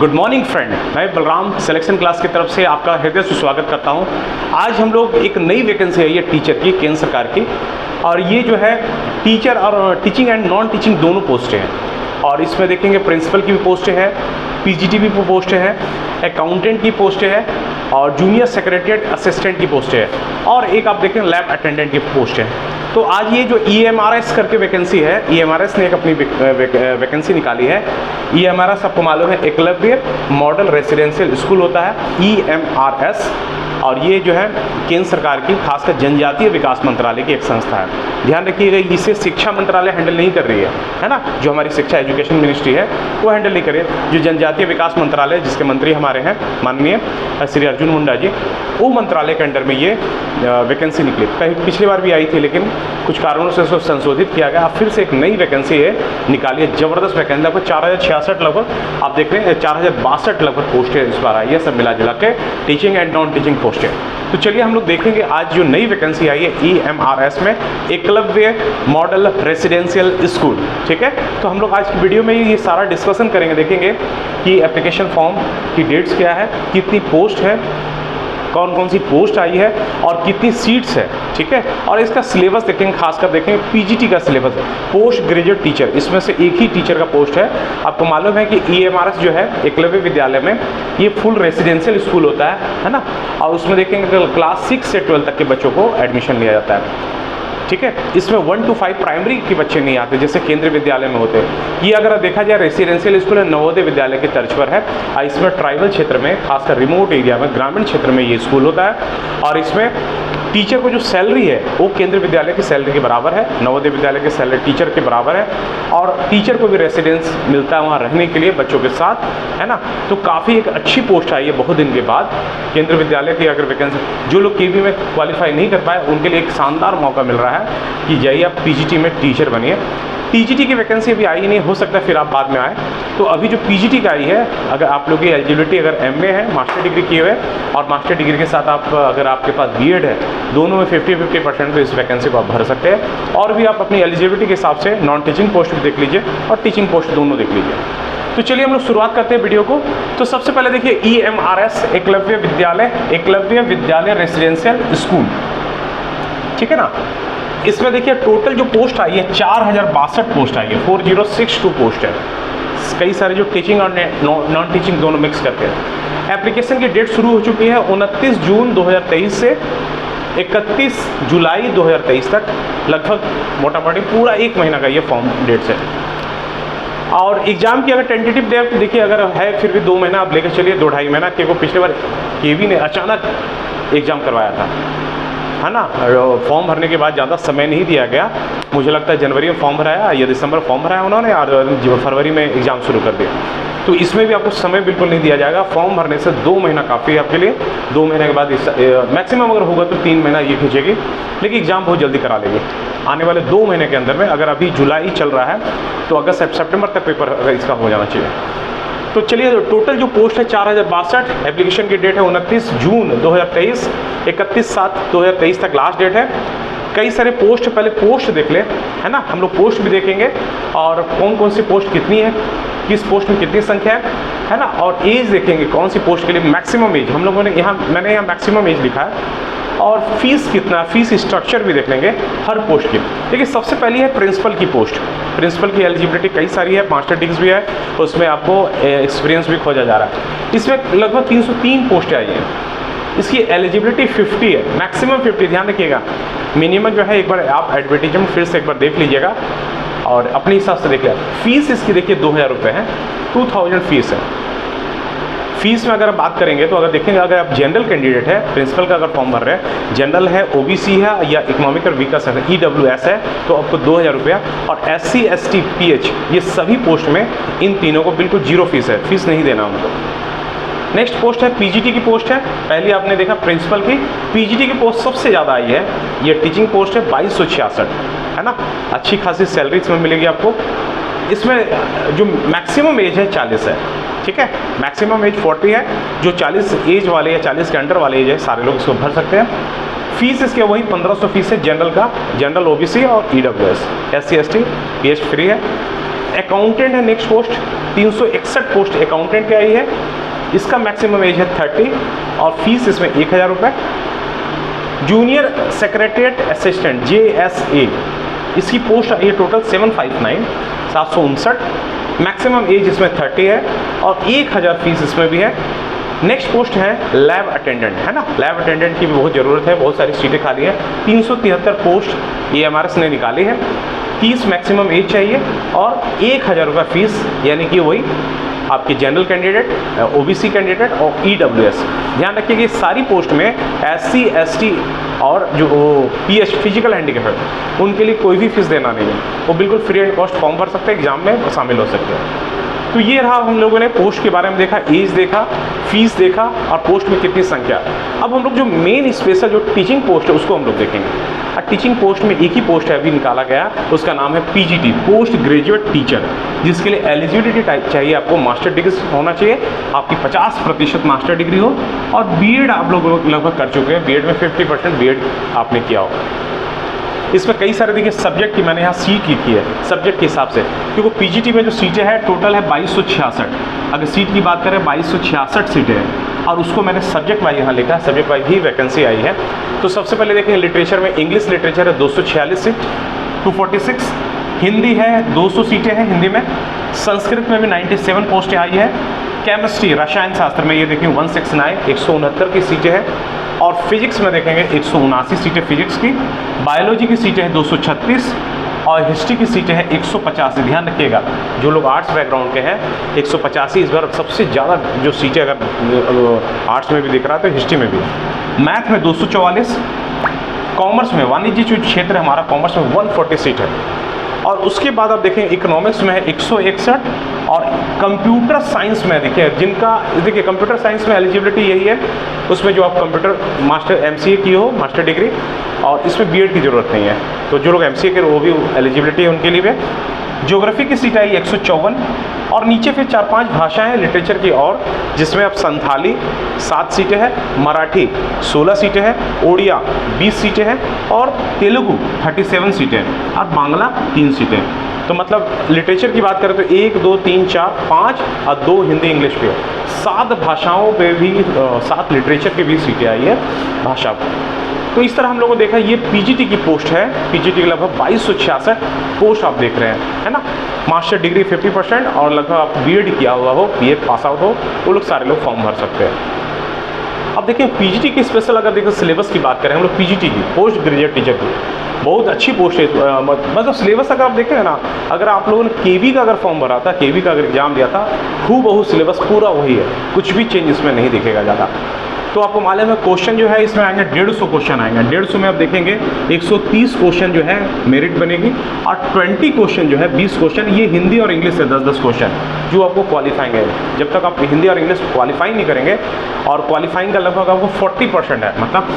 Good morning friend, मैं Balram selection class की तरफ से आपका हृदय से स्वागत करता हूं। आज हम लोग एक नई वैकेंसी है ये टीचर की, केंद्र सरकार की, और ये जो है टीचर और टीचिंग एंड नॉन टीचिंग दोनों पोस्टें हैं। और इसमें देखेंगे प्रिंसिपल की भी पोस्टें हैं, पीजीटी भी पोस्टें हैं, अकाउंटेंट की पोस्टें हैं और जूनियर सेक्रेटरीट असिस्टेंट की पोस्टें हैं, और एक आप देखें लैब अटेंडेंट की पोस्ट है। तो आज ये जो EMRS करके वैकेंसी है, EMRS ने एक अपनी वैकेंसी निकाली है। EMRS आपको मालूम है एकलव्य मॉडल रेसिडेंशियल स्कूल होता है, EMRS, और ये जो है केंद्र सरकार की खासकर जनजातीय विकास मंत्रालय की एक संस्था है। ध्यान रखिएगा, इसे शिक्षा मंत्रालय हैंडल नहीं कर रही है ना, जो हमारी शिक्षा एजुकेशन मिनिस्ट्री है वो हैंडल नहीं कर रही है। जो जनजातीय विकास मंत्रालय जिसके मंत्री हमारे हैं माननीय श्री अर्जुन मुंडा जी, वो मंत्रालय के अंडर में ये वैकेंसी निकली। कहीं पिछली बार भी आई थी लेकिन कुछ कारणों से उसको संशोधित किया गया। अब फिर से एक नई वैकेंसी है निकाली है, जबरदस्त वैकेंसी, लगभग 4066 लगभग आप देख रहे हैं 4062 लगभग पोस्ट है इस बार आई है, सब मिला जुला के teaching and non teaching post है। तो चलिए हम लोग देखेंगे आज जो नई वैकेंसी आई है EMRS में, एकलव्य मॉडल रेसिडेंशियल स्कूल। ठीक है, तो हम लोग आज की वीडियो में ये सारा डिस्कशन करेंगे, देखेंगे कि एप्लीकेशन फॉर्म की डेट्स क्या है, कितनी पोस्ट है, कौन कौन सी पोस्ट आई है और कितनी सीट्स है। ठीक है, और इसका सिलेबस देखेंगे, खासकर देखेंगे पीजीटी का सिलेबस है, पोस्ट ग्रेजुएट टीचर, इसमें से एक ही टीचर का पोस्ट है। आपको मालूम है कि EMRS जो है एकलव्य विद्यालय में ये फुल रेसिडेंशियल स्कूल होता है ना, और उसमें देखेंगे क्लास 6 से 12 तक के बच्चों को एडमिशन लिया जाता है। ठीक है, इसमें 1 to 5 प्राइमरी के बच्चे नहीं आते जैसे केंद्रीय विद्यालय में होते हैं। ये अगर देखा जाए रेसिडेंशियल स्कूल है, नवोदय विद्यालय के तर्ज पर है। इसमें ट्राइबल क्षेत्र में, खासकर रिमोट एरिया में, ग्रामीण क्षेत्र में ये स्कूल होता है। और इसमें टीचर को जो सैलरी है वो केंद्रीय विद्यालय की सैलरी के बराबर है, नवोदय विद्यालय की सैलरी टीचर के बराबर है, और टीचर को भी रेसिडेंस मिलता है वहाँ रहने के लिए बच्चों के साथ, है ना। तो काफ़ी एक अच्छी पोस्ट आई है बहुत दिन के बाद केंद्रीय विद्यालय की। अगर वैकेंसी जो लोग केवी में क्वालिफाई नहीं कर पाए उनके लिए एक शानदार मौका मिल रहा है कि जाइए आप पीजीटी में टीचर बनिए। टीजीटी की वैकेंसी अभी आई नहीं, हो सकता है फिर आप बाद में आए। तो अभी जो पीजीटी का आई है, अगर आप लोग की एलिजिबिलिटी अगर MA है, मास्टर डिग्री किए हुए, और मास्टर डिग्री के साथ आप अगर आपके पास BEd है, दोनों में 50-50% तो इस वैकेंसी को आप भर सकते हैं। और भी आप अपनी एलिजिबिलिटी के हिसाब से नॉन टीचिंग पोस्ट भी देख लीजिए और टीचिंग पोस्ट दोनों देख लीजिए। तो चलिए हम लोग शुरुआत करते हैं वीडियो को। तो सबसे पहले देखिए EMRS एकलव्य विद्यालय रेसिडेंशियल स्कूल, ठीक है ना। इसमें देखिए टोटल जो पोस्ट आई है 4062 पोस्ट आई है, 4062 पोस्ट है। कई सारे जो टीचिंग और नॉन टीचिंग दोनों मिक्स करके। एप्लीकेशन की डेट शुरू हो चुकी है 29 जून 2023 से 31 जुलाई 2023 तक, लगभग मोटा मोटी पूरा 1 महीना का ये फॉर्म डेट्स है। और एग्जाम की अगर टेंटेटिव डेट देखिए अगर है फिर भी 2 महीना आप लेकर चलिए, 2-2.5 महीना, क्योंकि पिछले बार केवी ने अचानक एग्जाम करवाया था, है ना। फॉर्म भरने के बाद ज़्यादा समय नहीं दिया गया, मुझे लगता है जनवरी में फॉर्म भराया या दिसंबर फॉर्म भराया उन्होंने, और फरवरी में एग्ज़ाम शुरू कर दिया। तो इसमें भी आपको समय बिल्कुल नहीं दिया जाएगा, फॉर्म भरने से 2 महीना काफ़ी है आपके लिए। 2 महीने के बाद मैक्सिमम अगर होगा तो 3 महीना ये खींचेगी, लेकिन एग्ज़ाम बहुत जल्दी करा लेगी। आने वाले 2 महीने के अंदर में, अगर अभी जुलाई चल रहा है तो अगस्त सितंबर तक पेपर इसका हो जाना चाहिए। तो चलिए टोटल जो पोस्ट है 4062, एप्लीकेशन की डेट है 29 जून 2023, 31/7/2023 तक लास्ट डेट है। कई सारे पोस्ट, पहले पोस्ट देख ले, है ना, हम लोग पोस्ट भी देखेंगे और कौन कौन सी पोस्ट कितनी है, किस पोस्ट में कितनी संख्या है ना, और एज देखेंगे कौन सी पोस्ट के लिए मैक्सिमम एज हम लोगों ने मैंने यहाँ मैक्सिमम एज लिखा है, और फीस कितना, फीस स्ट्रक्चर भी देख लेंगे हर पोस्ट की। देखिए सबसे पहली है प्रिंसिपल की पोस्ट। प्रिंसिपल की एलिजिबिलिटी कई सारी है, मास्टर डिग्री भी है, उसमें आपको एक्सपीरियंस भी खोजा जा रहा है। इसमें लगभग 303 पोस्टें आई हैं। इसकी एलिजिबिलिटी 50 है, मैक्सिमम 50, ध्यान रखिएगा। मिनिमम जो है एक बार आप एडवर्टीजमेंट फिर से एक बार देख लीजिएगा और अपने हिसाब से देखिए। फीस इसकी देखिए 2000 रुपये है, 2000 फीस है। फीस में अगर आप बात करेंगे तो अगर देखेंगे, अगर आप जनरल कैंडिडेट है, प्रिंसिपल का अगर फॉर्म भर रहे हैं, जनरल है, OBC है या इकोनॉमिक और वीकर है, EWS है, तो आपको 2000 रुपया। और SC ST PH ये सभी पोस्ट में इन तीनों को बिल्कुल 0 फीस है, फीस नहीं देना उनको। नेक्स्ट पोस्ट है पीजीटी की पोस्ट है। पहले आपने देखा प्रिंसिपल की, पीजीटी की पोस्ट सबसे ज़्यादा आई है, ये टीचिंग पोस्ट है 2266, है ना। अच्छी खासी सैलरी इसमें मिलेगी आपको। इसमें जो मैक्सिमम एज है 40 है, ठीक है, मैक्सिमम एज 40 है। जो 40 एज वाले या 40 के अंडर वाले एज है सारे लोग इसको भर सकते हैं। फीस इसके वही 1500 फीस है जनरल का, जनरल OBC और EWS, SC ST PH free है। अकाउंटेंट है नेक्स्ट पोस्ट, 361 पोस्ट अकाउंटेंट की आई है। इसका मैक्सिमम एज है 30 और फीस इसमें 1000 रुपये। जूनियर सेक्रेटरीट असिस्टेंट JSA, इसकी पोस्ट आई है टोटल 759 मैक्सिमम एज इसमें 30 है और 1000 फीस इसमें भी है। नेक्स्ट पोस्ट है लैब अटेंडेंट, है ना, लैब अटेंडेंट की भी बहुत ज़रूरत है, बहुत सारी सीटें खाली हैं। 373 पोस्ट AMRS ने निकाली है। 30 मैक्सिमम एज चाहिए और 1000 रुपये फीस, यानी कि वही आपके जनरल कैंडिडेट, OBC कैंडिडेट और EWS। ध्यान रखिए कि सारी पोस्ट में SC ST और जो PH फिजिकल हैंडीकैप है उनके लिए कोई भी फीस देना नहीं है, वो बिल्कुल फ्री एंड कॉस्ट फॉर्म भर सकते हैं, एग्जाम में शामिल हो सकते हैं। तो ये रहा, हम लोगों ने पोस्ट के बारे में देखा, एज देखा, फीस देखा और पोस्ट में कितनी संख्या। अब हम लोग जो मेन स्पेशल जो टीचिंग पोस्ट है उसको हम लोग देखेंगे। और टीचिंग पोस्ट में एक ही पोस्ट है अभी निकाला गया, उसका नाम है PGT, पोस्ट ग्रेजुएट टीचर, जिसके लिए एलिजिबिलिटी टाइप चाहिए आपको मास्टर डिग्री होना चाहिए, आपकी 50% मास्टर डिग्री हो और बीएड आप लोग लगभग कर चुके हैं। बीएड में 50% बीएड आपने किया हो। इसमें कई सारे देखिए सब्जेक्ट की मैंने यहाँ सीट लिखी है सब्जेक्ट के हिसाब से, क्योंकि PGT में जो सीटें हैं टोटल है 2266। अगर सीट की बात करें 2266 सीटें हैं और उसको मैंने सब्जेक्ट वाइज यहाँ लिखा है, सब्जेक्ट वाइज ही वैकेंसी आई है। तो सबसे पहले देखें लिटरेचर में, इंग्लिश लिटरेचर है 246 सीट 246, हिंदी है 200 सीटें हैं हिंदी में, संस्कृत में भी 97 पोस्टें आई है, केमिस्ट्री रसायन शास्त्र में ये देखें 169 169 की सीटें हैं और फिजिक्स में देखेंगे 179 सीटें फिजिक्स की, बायोलॉजी की सीटें हैं 236 और हिस्ट्री की सीटें हैं 185। ध्यान रखिएगा जो लोग आर्ट्स बैकग्राउंड के हैं 185 इस बार सबसे ज़्यादा जो सीटें अगर आर्ट्स में भी दिख रहा है तो हिस्ट्री में भी। मैथ में 244, कॉमर्स में वाणिज्य जो क्षेत्र है हमारा कॉमर्स में 140 सीट है और उसके बाद आप देखें इकोनॉमिक्स में है 161 और कंप्यूटर साइंस में देखिए कंप्यूटर साइंस में एलिजिबिलिटी यही है, उसमें जो आप कंप्यूटर मास्टर MCA की हो मास्टर डिग्री और इसमें बीएड की ज़रूरत नहीं है, तो जो लोग MCA के वो भी एलिजिबिलिटी है उनके लिए भी। ज्योग्राफी की सीट आई 154 और नीचे फिर 4-5 भाषाएं लिटरेचर की और जिसमें अब संथाली 7 सीटें हैं, मराठी 16 सीटें हैं, ओडिया 20 सीटें हैं और तेलुगु 37 सीटें हैं और बांग्ला 3 सीटें। तो मतलब लिटरेचर की बात करें तो 1 2 3 4 5 और 2 हिंदी इंग्लिश पे, 7 भाषाओं पे भी 7 लिटरेचर की भी सीटें आई है भाषा पर। तो इस तरह हम लोगों को देखा ये PGT की पोस्ट है, PGT की लगभग 2266 पोस्ट आप देख रहे हैं, है ना। मास्टर डिग्री 50% और लगभग आप बीएड किया हुआ हो, BA पास आउट हो, वो लोग सारे लोग फॉर्म भर सकते हैं। अब देखिए PGT की स्पेशल अगर देखो सिलेबस की बात करें हम लोग PGT की पोस्ट ग्रेजुएट टीचर की बहुत अच्छी पोस्ट है। मतलब सिलेबस अगर आप देखें ना, अगर आप लोगों ने KV का अगर फॉर्म भरा था, KV का अगर एग्जाम दिया था, हूबहू सिलेबस पूरा वही है, कुछ भी चेंज इसमें नहीं दिखेगा ज़्यादा। तो आपको मालूम है क्वेश्चन जो है इसमें आएंगे 150 क्वेश्चन आएंगे। 150 में आप देखेंगे 130 क्वेश्चन जो है मेरिट बनेगी और 20 क्वेश्चन जो है 20 क्वेश्चन ये हिंदी और इंग्लिश से 10-10 क्वेश्चन जो आपको क्वालिफाइंग है। जब तक आप हिंदी और इंग्लिश क्वालिफाई नहीं करेंगे और क्वालिफाइंग का लगभग आपको 40% है, मतलब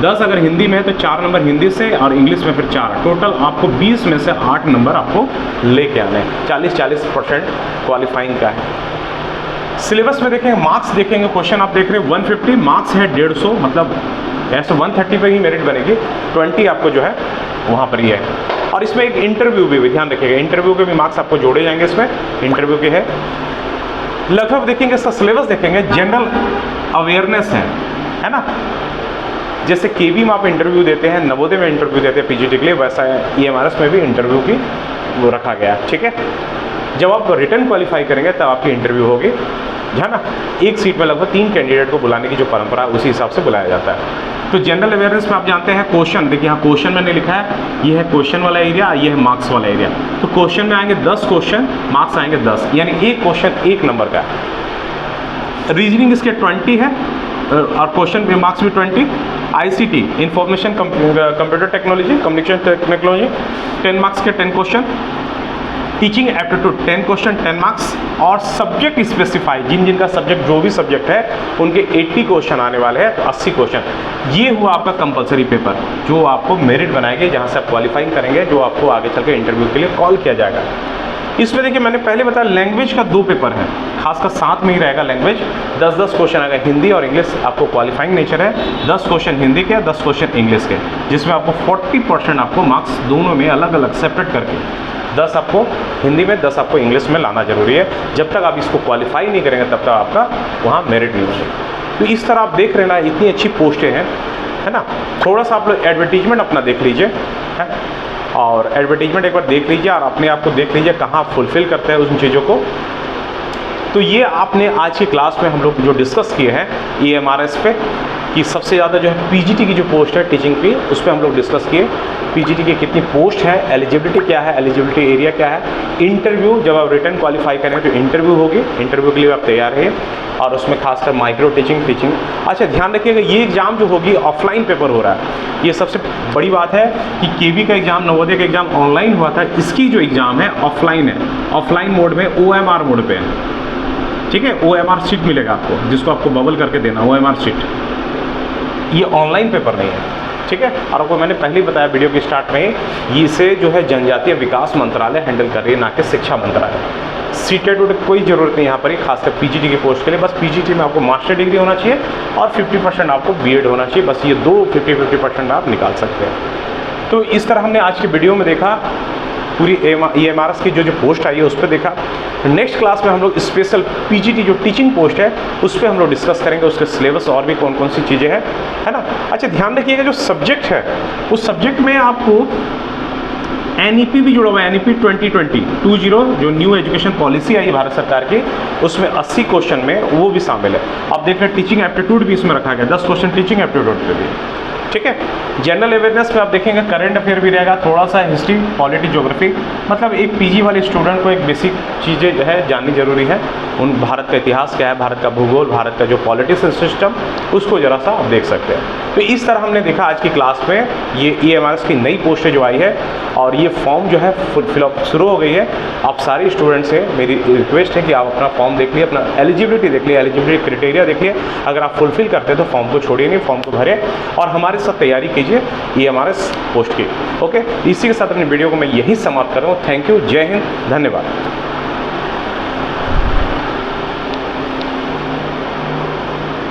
10 अगर हिंदी में है तो 4 नंबर हिंदी से और इंग्लिश में फिर 4, टोटल आपको 20 में से 8 नंबर आपको लेके आने हैं। 40% क्वालिफाइंग का है। सिलेबस में देखेंगे मार्क्स देखेंगे, क्वेश्चन आप देख रहे हैं 150 मार्क्स है 150, मतलब ऐसे 130 पे ही मेरिट बनेगी, 20 आपको जो है वहाँ पर ही है। और इसमें एक इंटरव्यू भी ध्यान रखिएगा, इंटरव्यू के भी मार्क्स आपको जोड़े जाएंगे इसमें, इंटरव्यू के है। लगभग देखेंगे इसका सिलेबस देखेंगे जनरल अवेयरनेस है ना। जैसे KV में आप इंटरव्यू देते हैं, नवोदय में इंटरव्यू देते हैं PGT के लिए, वैसा EMRS में भी इंटरव्यू की वो रखा गया, ठीक है। जब आप रिटर्न क्वालिफाई करेंगे तब आपकी इंटरव्यू होगी, है ना। एक सीट में लगभग 3 कैंडिडेट को बुलाने की जो परंपरा है उसी हिसाब से बुलाया जाता है। तो जनरल अवेयरनेस में आप जानते हैं क्वेश्चन, देखिए यहाँ क्वेश्चन मैंने लिखा है, ये है क्वेश्चन वाला एरिया, ये है मार्क्स वाला एरिया। तो क्वेश्चन में आएंगे 10 क्वेश्चन, मार्क्स आएंगे 10, यानी एक क्वेश्चन 1 नंबर का। रीजनिंग इसके 20 है और क्वेश्चन में मार्क्स भी 20। ICT information computer technology communication technology 10 marks के 10 question. Teaching aptitude 10 question 10 marks और सब्जेक्ट स्पेसिफाई जिनका सब्जेक्ट जो भी सब्जेक्ट है उनके 80 क्वेश्चन आने वाले हैं, तो 80 क्वेश्चन। ये हुआ आपका कंपलसरी पेपर जो आपको मेरिट बनाएंगे, जहाँ से आप क्वालिफाइंग करेंगे, जो आपको आगे चल के इंटरव्यू के लिए कॉल किया जाएगा। इसमें देखिए मैंने पहले बताया लैंग्वेज का 2 पेपर है, खासकर साथ में ही रहेगा लैंग्वेज। 10-10 क्वेश्चन आएगा, हिंदी और इंग्लिश आपको क्वालिफाइंग नेचर है। 10 क्वेश्चन हिंदी के, 10 क्वेश्चन इंग्लिश के, जिसमें आपको 40% आपको मार्क्स दोनों में अलग अलग सेपरेट करके 10 आपको हिंदी में, 10 आपको इंग्लिश में लाना जरूरी है। जब तक आप इसको क्वालिफाई नहीं करेंगे तब तक आपका वहाँ मेरिट नहीं होगा। तो इस तरह आप देख रहे हैं ना, इतनी अच्छी पोस्टें हैं, है ना। थोड़ा सा आप लोग एडवर्टीजमेंट अपना देख लीजिए, है, और एडवर्टीजमेंट एक बार देख लीजिए और अपने आप को देख लीजिए कहाँ फुलफ़िल करते हैं उन चीज़ों को। तो ये आपने आज की क्लास में हम लोग जो डिस्कस किए हैं EMRS पे, कि सबसे ज़्यादा जो है PGT की जो पोस्ट है टीचिंग की, उस पर हम लोग डिस्कस किए PGT की कितनी पोस्ट है, एलिजिबिलिटी क्या है, एलिजिबिलिटी एरिया क्या है, इंटरव्यू जब आप रिटर्न क्वालिफाई करेंगे तो इंटरव्यू होगी, इंटरव्यू के लिए आप तैयार रहिए, और उसमें खासकर माइक्रो टीचिंग। अच्छा ध्यान रखिएगा, ये एग्ज़ाम जो होगी ऑफलाइन पेपर हो रहा है। ये सबसे बड़ी बात है कि KV का एग्ज़ाम, नवोदय का एग्ज़ाम ऑनलाइन हुआ था, इसकी जो एग्ज़ाम है ऑफलाइन है, ऑफलाइन मोड में OMR मोड पे है, ठीक है। OMR शीट मिलेगा आपको, जिसको आपको बबल करके देना, OMR शीट। ये ऑनलाइन पेपर नहीं है, ठीक है। और आपको मैंने पहले ही बताया वीडियो के स्टार्ट में, ये इसे जो है जनजातीय विकास मंत्रालय हैंडल कर रही है, ना कि शिक्षा मंत्रालय। सीटेट कोई ज़रूरत नहीं यहाँ पर, खासकर PGT की पोस्ट के लिए। बस PGT में आपको मास्टर डिग्री होना चाहिए और 50% आपको BEd होना चाहिए, बस ये दो 50% आप निकाल सकते हैं। तो इस तरह हमने आज की वीडियो में देखा पूरी EMRS की जो पोस्ट आई है उस पर देखा। नेक्स्ट क्लास में हम लोग स्पेशल PGT जो टीचिंग पोस्ट है उस पर हम लोग डिस्कस करेंगे, उसके सिलेबस और भी कौन कौन सी चीज़ें हैं, है ना। अच्छा ध्यान रखिएगा, जो सब्जेक्ट है उस सब्जेक्ट में आपको NEP भी जुड़ा हुआ है, NEP 2020 जो न्यू एजुकेशन पॉलिसी आई है भारत सरकार की, उसमें 80 क्वेश्चन में वो भी शामिल है। आप देख रहे हैं टीचिंग एप्टीट्यूड भी इसमें रखा गया, 10 क्वेश्चन टीचिंग एप्टीट्यूड पे भी, ठीक है। जनरल अवेयरनेस में आप देखेंगे करंट अफेयर भी रहेगा, थोड़ा सा हिस्ट्री, पॉलिटी, ज्योग्राफी, मतलब एक PG वाले स्टूडेंट को एक बेसिक चीज़ें जो है जाननी जरूरी है। उन भारत का इतिहास क्या है, भारत का भूगोल, भारत का जो पॉलिटिक्स सिस्टम, उसको ज़रा सा आप देख सकते हैं। तो इस तरह हमने देखा आज की क्लास में ये EMRS की नई पोस्टें जो आई है, और ये फॉर्म जो है फिलअप शुरू हो गई है। आप सारे स्टूडेंट से मेरी रिक्वेस्ट है कि आप अपना फॉर्म देख लिए, अपना एलिजिबिलिटी देख लिए, एलिजिबिलिटी क्राइटेरिया देख लिए। अगर आप फुलफिल करते हैं तो फॉर्म को छोड़िए नहीं, फॉर्म को भरें और हमारे साथ तैयारी कीजिए EMRS पोस्ट की। ओके, इसी के साथ अपनी वीडियो को मैं यहीं समाप्त कर रहा हूँ। थैंक यू, जय हिंद, धन्यवाद।